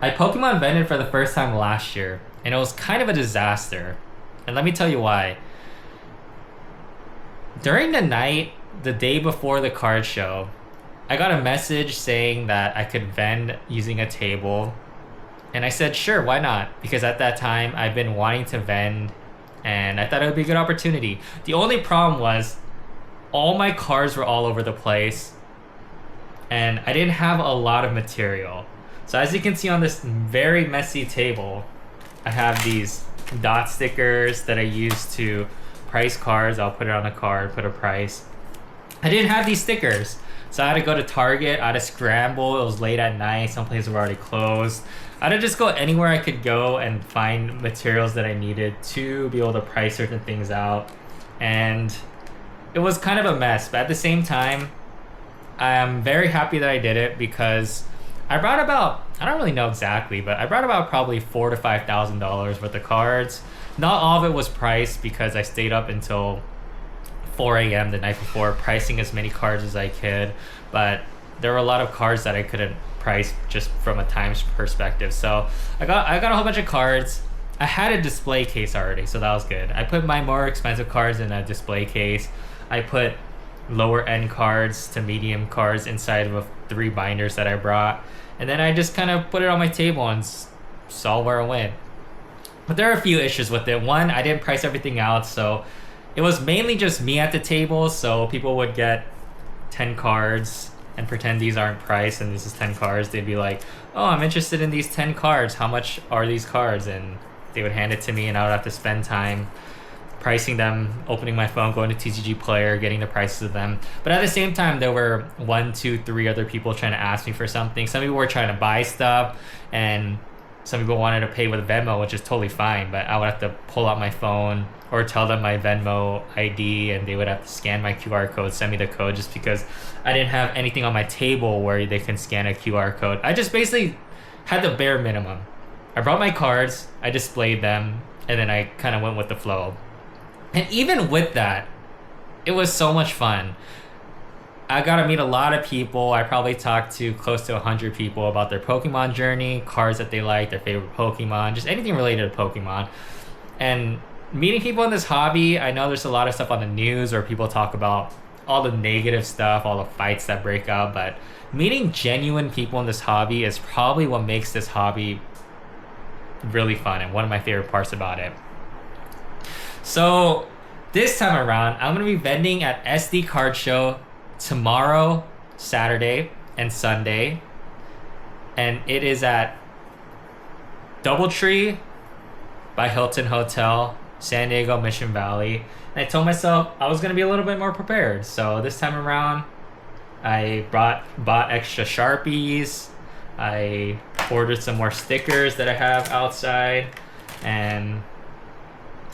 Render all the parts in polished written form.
I Pokemon vended for the first time last year, and it was kind of a disaster. And let me tell you why. During the night, the day before the card show, I got a message saying that I could vend using a table. And I said, sure, why not? Because at that time, I've been wanting to vend, and I thought it would be a good opportunity. The only problem was all my cards were all over the place, and I didn't have a lot of material. So as you can see on this very messy table, I have these dot stickers that I use to price cards. I'll put it on a card, put a price. I didn't have these stickers, so I had to go to Target. I had to scramble. It was late at night. Some places were already closed. I had to just go anywhere I could go and find materials that I needed to be able to price certain things out. And it was kind of a mess, but at the same time, I'm very happy that I did it because I brought about, I don't really know exactly, but I brought about probably $4,000 to $5,000 worth of cards. Not all of it was priced because I stayed up until 4 a.m. the night before pricing as many cards as I could, but there were a lot of cards that I couldn't price just from a times perspective. So I got a whole bunch of cards. I had a display case already, so that was good. I put my more expensive cards in a display case. I put lower end cards to medium cards inside of 3 binders that I brought, and then I just kind of put it on my table and saw where it went. But there are a few issues with it. One, I didn't price everything out, so it was mainly just me at the table, so people would get 10 cards and pretend these aren't priced and this is 10 cards. They'd be like, oh, I'm interested in these 10 cards. How much are these cards? And they would hand it to me, and I would have to spend time pricing them, opening my phone, going to TCG Player, getting the prices of them. But at the same time, there were 1, 2, 3 other people trying to ask me for something. Some people were trying to buy stuff, and some people wanted to pay with Venmo, which is totally fine, but I would have to pull out my phone or tell them my Venmo ID, and they would have to scan my QR code, send me the code, just because I didn't have anything on my table where they can scan a QR code. I just basically had the bare minimum. I brought my cards, I displayed them, and then I kind of went with the flow. And even with that, it was so much fun. I got to meet a lot of people. I probably talked to close to 100 people about their Pokemon journey, cards that they like, their favorite Pokemon, just anything related to Pokemon. And meeting people in this hobby, I know there's a lot of stuff on the news where people talk about all the negative stuff, all the fights that break out, but meeting genuine people in this hobby is probably what makes this hobby really fun and one of my favorite parts about it. So this time around, I'm going to be vending at SD Card Show tomorrow, Saturday, and Sunday. And it is at Doubletree by Hilton Hotel, San Diego, Mission Valley. And I told myself I was going to be a little bit more prepared. So this time around, I bought extra Sharpies. I ordered some more stickers that I have outside. And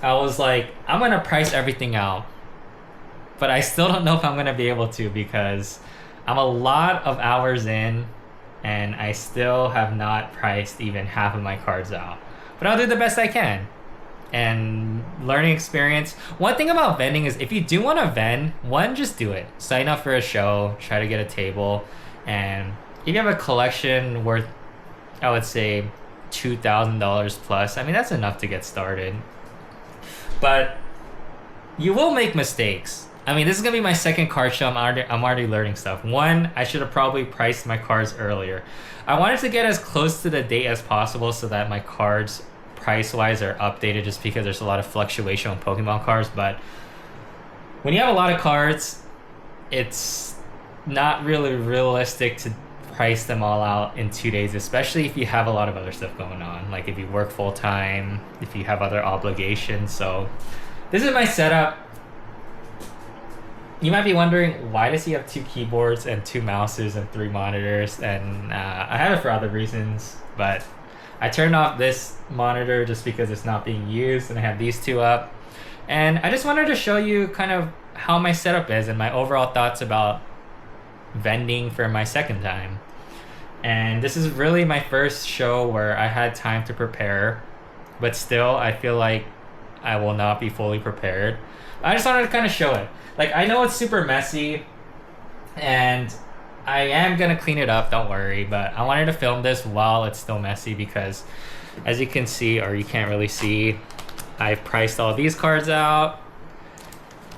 I was like, I'm going to price everything out. But I still don't know if I'm going to be able to because I'm a lot of hours in and I still have not priced even half of my cards out. But I'll do the best I can. And learning experience. One thing about vending is if you do want to vend, just do it. Sign up for a show, try to get a table. And if you have a collection worth, I would say, $2,000 plus, I mean, that's enough to get started. But you will make mistakes. I mean, this is going to be my second card show. I'm already learning stuff. One, I should have probably priced my cards earlier. I wanted to get as close to the date as possible so that my cards, price-wise, are updated just because there's a lot of fluctuation on Pokemon cards. But when you have a lot of cards, it's not really realistic to price them all out in 2 days, especially if you have a lot of other stuff going on, like if you work full-time, if you have other obligations. So this is my setup. You might be wondering, why does he have 2 keyboards and 2 mouses and 3 monitors? And I have it for other reasons, but I turned off this monitor just because it's not being used, and I have these 2 up. And I just wanted to show you kind of how my setup is and my overall thoughts about vending for my second time. And this is really my first show where I had time to prepare, but still I feel like I will not be fully prepared. I just wanted to kind of show it. Like, I know it's super messy, and I am gonna clean it up, don't worry, but I wanted to film this while it's still messy because as you can see, or you can't really see, I've priced all these cards out.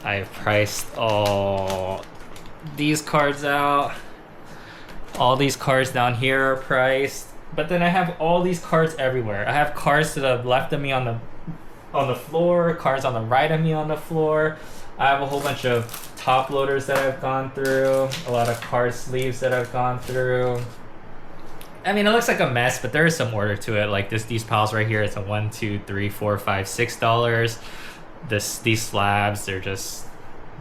I've priced all these cards out. All these cards down here are priced. But then I have all these cards everywhere. I have cards to the left of me on the floor, cards on the right of me on the floor. I have a whole bunch of top loaders that I've gone through, a lot of card sleeves that I've gone through. I mean, it looks like a mess, but there is some order to it. Like these piles right here, it's a $1, $2, $3, $4, $5, $6. These slabs,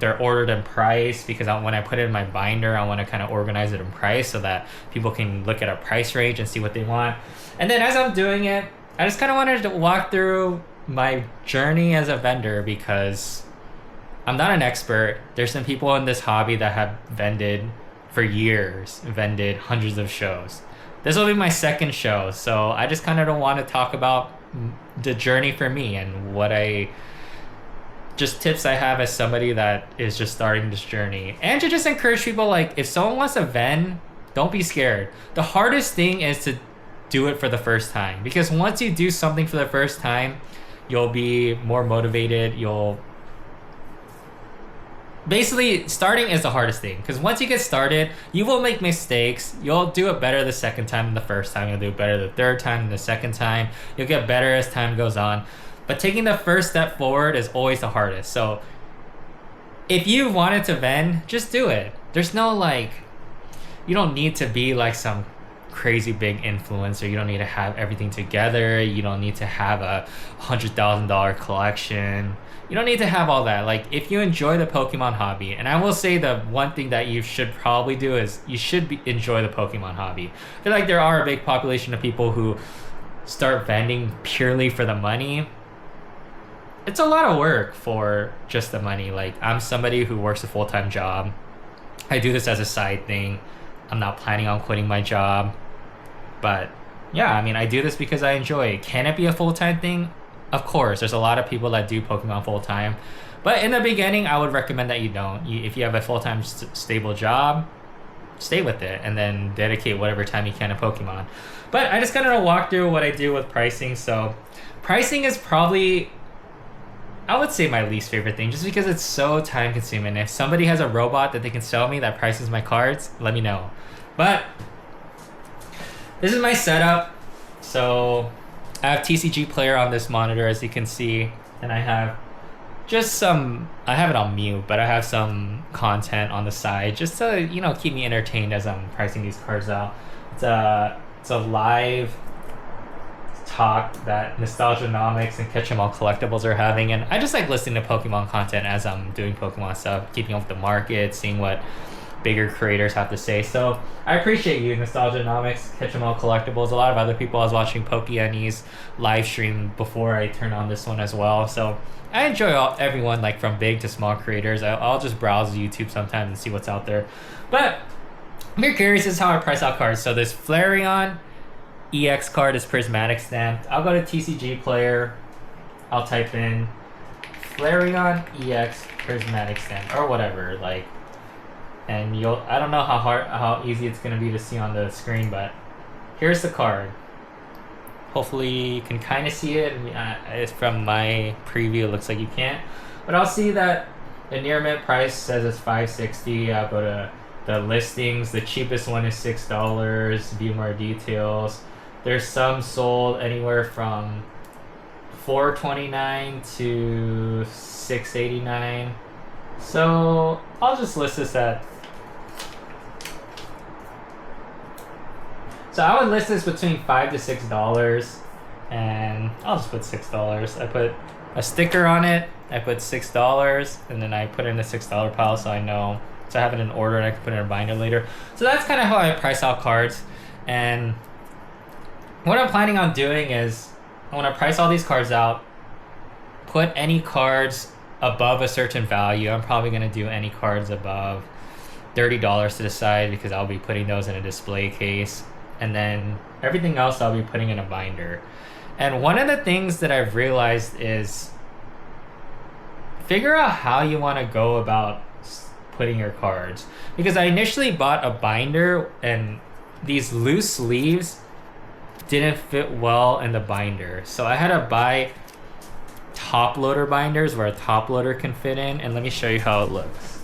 they're ordered in price because when I put it in my binder, I want to kind of organize it in price so that people can look at a price range and see what they want. And then as I'm doing it, I just kind of wanted to walk through my journey as a vendor because I'm not an expert. There's some people in this hobby that have vended for years, vended hundreds of shows. This will be my second show, so I just kind of don't want to talk about the journey for me and just tips I have as somebody that is just starting this journey. And to just encourage people, like, if someone wants to vend, don't be scared. The hardest thing is to do it for the first time. Because once you do something for the first time, you'll be more motivated. Basically, starting is the hardest thing. Because once you get started, you will make mistakes. You'll do it better the second time than the first time. You'll do it better the third time than the second time. You'll get better as time goes on. But taking the first step forward is always the hardest. So if you wanted to vend, just do it. There's no you don't need to be like some crazy big influencer. You don't need to have everything together. You don't need to have a $100,000 collection. You don't need to have all that. Like, if you enjoy the Pokemon hobby, and I will say the one thing that you should probably do is you should enjoy the Pokemon hobby. I feel like there are a big population of people who start vending purely for the money. It's a lot of work for just the money. Like, I'm somebody who works a full-time job. I do this as a side thing. I'm not planning on quitting my job. But yeah, I mean, I do this because I enjoy it. Can it be a full-time thing? Of course. There's a lot of people that do Pokemon full-time. But in the beginning, I would recommend that you don't. If you have a full-time stable job, stay with it and then dedicate whatever time you can to Pokemon. But I just kind of walk through what I do with pricing. So pricing is probably, I would say, my least favorite thing, just because it's so time consuming. If somebody has a robot that they can sell me that prices my cards, let me know. But this is my setup. So I have TCG Player on this monitor, as you can see, and I have I have it on mute, but I have some content on the side just to, keep me entertained as I'm pricing these cards out. It's a live talk that Nostalgianomics and Catch 'em All Collectibles are having, and I just like listening to Pokemon content as I'm doing Pokemon stuff, keeping up with the market, seeing what bigger creators have to say. So I appreciate you, Nostalgianomics, Catch 'em All Collectibles, a lot of other people. I was watching Pokeani's live stream before I turned on this one as well. So I enjoy everyone, like from big to small creators. I'll just browse YouTube sometimes and see what's out there. But if you're curious, this is how I price out cards. So this Flareon EX card is prismatic stamped. I'll go to TCG Player. I'll type in Flareon EX prismatic stamp or whatever, and I don't know how easy it's gonna be to see on the screen, but here's the card. Hopefully you can kind of see it. It's from my preview, it looks like you can't, but I'll see that the near mint price says it's $5.60. I'll go to the listings. The cheapest one is $6. View more details. There's some sold anywhere from $4.29 to $6.89. So I'll just list this at. So I would list this between $5 to $6, and I'll just put $6. I put a sticker on it. I put $6, and then I put it in the $6 pile, so I know. So I have it in order, and I can put it in a binder later. So that's kind of how I price out cards, and what I'm planning on doing is I want to price all these cards out, put any cards above a certain value. I'm probably going to do any cards above $30 to the side because I'll be putting those in a display case. And then everything else I'll be putting in a binder. And one of the things that I've realized is figure out how you want to go about putting your cards. Because I initially bought a binder and these loose sleeves didn't fit well in the binder. So I had to buy top loader binders where a top loader can fit in, and let me show you how it looks.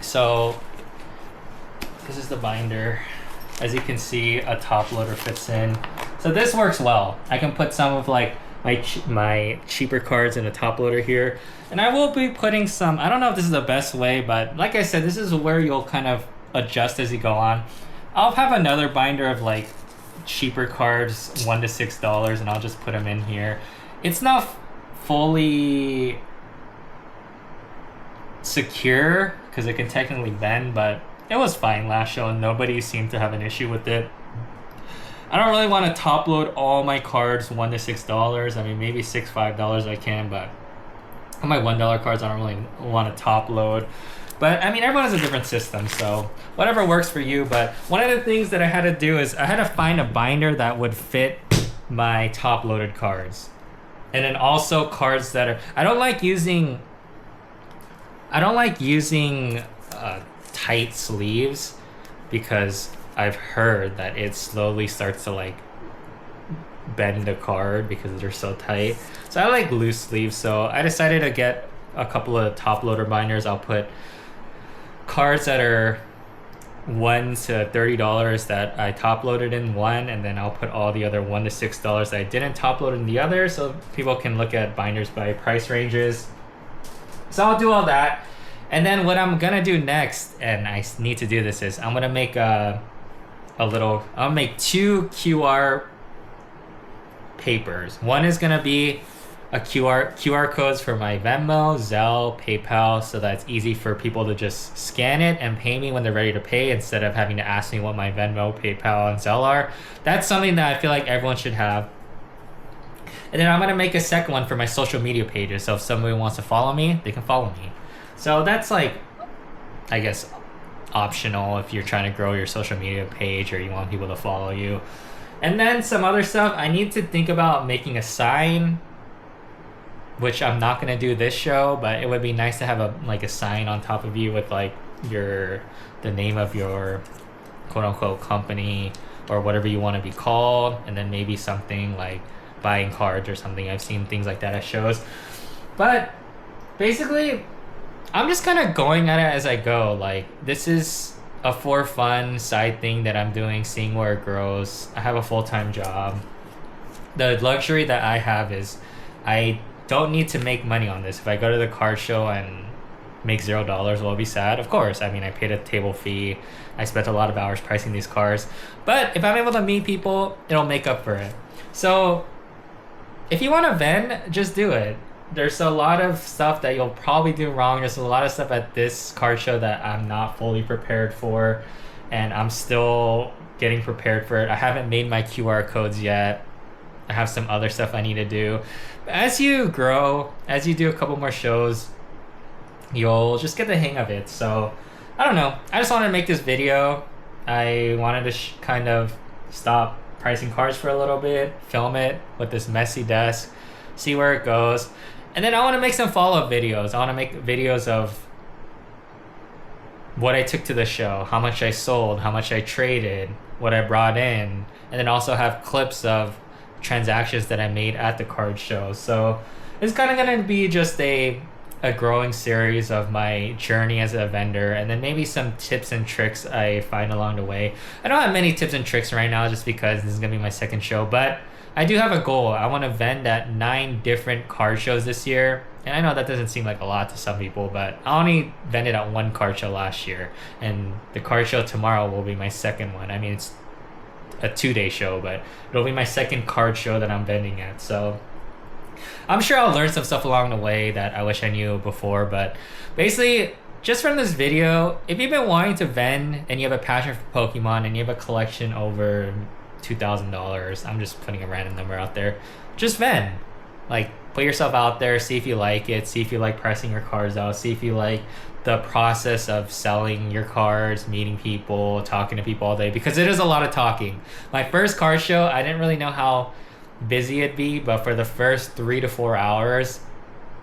So this is the binder. As you can see, a top loader fits in. So this works well. I can put some of like my cheaper cards in a top loader here, and I will be putting some, I don't know if this is the best way, but like I said, this is where you'll kind of adjust as you go on. I'll have another binder of like cheaper cards, $1 to $6, and I'll just put them in here. It's not fully secure because it can technically bend, but it was fine last show and nobody seemed to have an issue with it. I don't really want to top load all my cards $1 to $6. I mean, maybe $5 I can, but on my $1 cards I don't really want to top load. But I mean, everyone has a different system, so whatever works for you. But one of the things that I had to do is I had to find a binder that would fit my top loaded cards. And then also cards that are, I don't like using tight sleeves because I've heard that it slowly starts to like bend the card because they're so tight. So I like loose sleeves, so I decided to get a couple of top loader binders. I'll put cards that are $1 to $30 that I top loaded in one, and then I'll put all the other $1 to $6 that I didn't top load in the other, so people can look at binders by price ranges. So I'll do all that, and then what I'm gonna do next, and I need to do this, is I'm gonna make I'll make 2 QR papers. One is gonna be a QR codes for my Venmo, Zelle, PayPal, so that it's easy for people to just scan it and pay me when they're ready to pay instead of having to ask me what my Venmo, PayPal, and Zelle are. That's something that I feel like everyone should have. And then I'm gonna make a second one for my social media pages, so if somebody wants to follow me, they can follow me. So that's like, I guess, optional if you're trying to grow your social media page or you want people to follow you. And then some other stuff, I need to think about making a sign, which I'm not gonna do this show, but it would be nice to have a sign on top of you with like the name of your quote unquote company or whatever you want to be called, and then maybe something like buying cards or something. I've seen things like that at shows. But basically, I'm just kind of going at it as I go. Like, this is a for fun side thing that I'm doing, seeing where it grows. I have a full-time job. The luxury that I have is I don't need to make money on this. If I go to the card show and make $0, will I be sad? Of course. I mean, I paid a table fee. I spent a lot of hours pricing these cards. But if I'm able to meet people, it'll make up for it. So if you want to vend, just do it. There's a lot of stuff that you'll probably do wrong. There's a lot of stuff at this card show that I'm not fully prepared for, and I'm still getting prepared for it. I haven't made my QR codes yet. I have some other stuff I need to do. As you grow, as you do a couple more shows, you'll just get the hang of it. So I don't know. I just wanted to make this video. I wanted to kind of stop pricing cards for a little bit, film it with this messy desk, see where it goes. And then I want to make some follow-up videos. I want to make videos of what I took to the show, how much I sold, how much I traded, what I brought in, and then also have clips of transactions that I made at the card show. So it's kind of going to be just a growing series of my journey as a vendor, and then maybe some tips and tricks I find along the way. I don't have many tips and tricks right now just because this is going to be my second show, but I do have a goal. I want to vend at 9 different card shows this year. And I know that doesn't seem like a lot to some people, but I only vended at 1 card show last year. And the card show tomorrow will be my second one. I mean, it's a 2-day show, but it'll be my second card show that I'm vending at. So I'm sure I'll learn some stuff along the way that I wish I knew before. But basically, just from this video, if you've been wanting to vend and you have a passion for Pokemon and you have a collection over $2,000, I'm just putting a random number out there, just vend. Like, put yourself out there, see if you like it, see if you like pressing your cards out, see if you like the process of selling your cards, meeting people, talking to people all day, because it is a lot of talking. My first card show, I didn't really know how busy it'd be, but for the first 3 to 4 hours,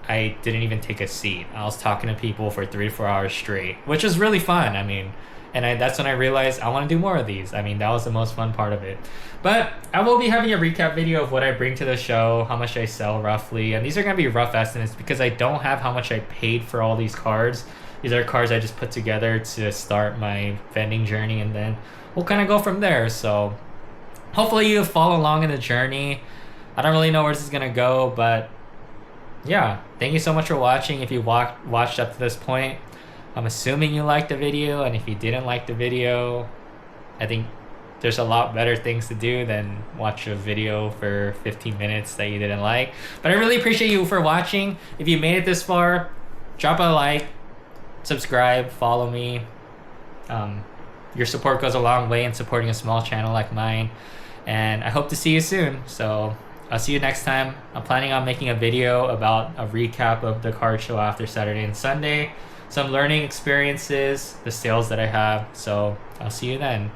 I didn't even take a seat. I was talking to people for 3 to 4 hours straight, which was really fun. I mean, that's when I realized I want to do more of these. I mean, that was the most fun part of it. But I will be having a recap video of what I bring to the show, how much I sell roughly, and these are going to be rough estimates because I don't have how much I paid for all these cards. These are cards I just put together to start my vending journey, and then we'll kind of go from there. So hopefully you follow along in the journey. I don't really know where this is going to go, but yeah, thank you so much for watching. If you watched up to this point, I'm assuming you liked the video, and if you didn't like the video, I think there's a lot better things to do than watch a video for 15 minutes that you didn't like. But I really appreciate you for watching. If you made it this far, drop a like, subscribe, follow me. Your support goes a long way in supporting a small channel like mine, and I hope to see you soon. So I'll see you next time. I'm planning on making a video about a recap of the card show after Saturday and Sunday, some learning experiences, the sales that I have. So I'll see you then.